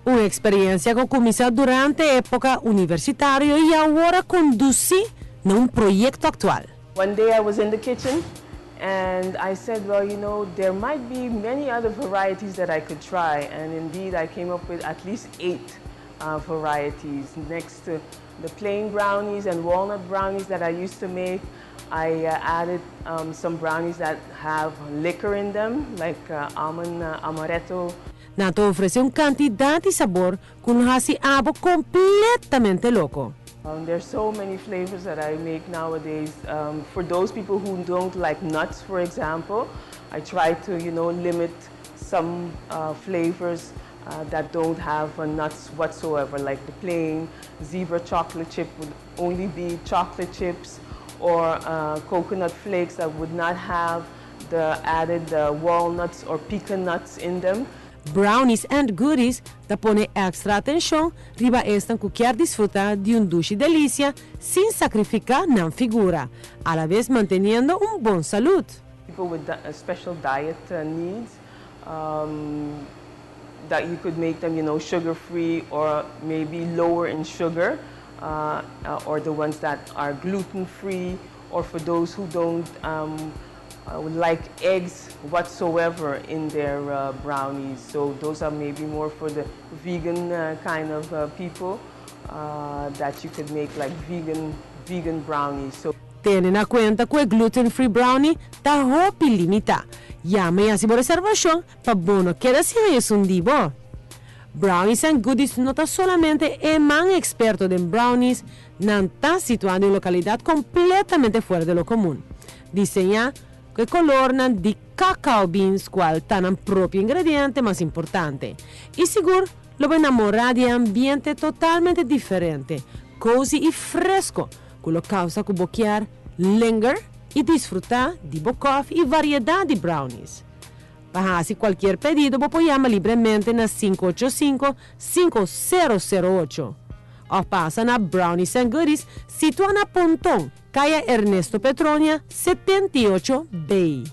Una experiencia que comienza durante época universitaria y ahora conduce a un proyecto actual. One day I was in the kitchen and I said, well, you know, there might be many other varieties that I could try. And indeed, I came up with at least 8 varieties. Next to the plain brownies and walnut brownies that I used to make, I added some brownies that have liquor in them, like almond amaretto. Nato ofrece una cantidad de sabor que nos hace algo completamente loco. There's so many flavors that I make nowadays. For those people who don't like nuts, for example, I try to, you know, limit some flavors that don't have nuts whatsoever, like the plain zebra chocolate chip would only be chocolate chips, or coconut flakes that would not have the added walnuts or pecan nuts in them. Brownies and Goodies te pone extra atención riba esta que quer disfrutar de un dulce delicia sin sacrificar la figura, a la vez manteniendo un buen salud. People with special diet needs, that you could make them, you know, sugar-free or maybe lower in sugar, or the ones that are gluten-free, or for those who don't would like eggs whatsoever in their brownies. So those are maybe more for the vegan kind of people, that you could make like vegan brownies. So Tienen en cuenta que el gluten-free brownie está hopi limita. Llame a su reservación para bono que si es un divo. Brownies and Goodies no está solamente el más experto en brownies, no está situado en localidad completamente fuera de lo común. Diseña que coloran de cacao beans, cual tan el propio ingrediente más importante. Y seguro lo va a enamorar de ambiente totalmente diferente, cozy y fresco, que lo causa que boquear, linger y disfrutar de bocoff y variedad de brownies. Para hacer cualquier pedido, puede llamar libremente na 585-5008. O pasa na Brownies and Goodies, situada na Pontón, calle Ernesto Petronia, 78B.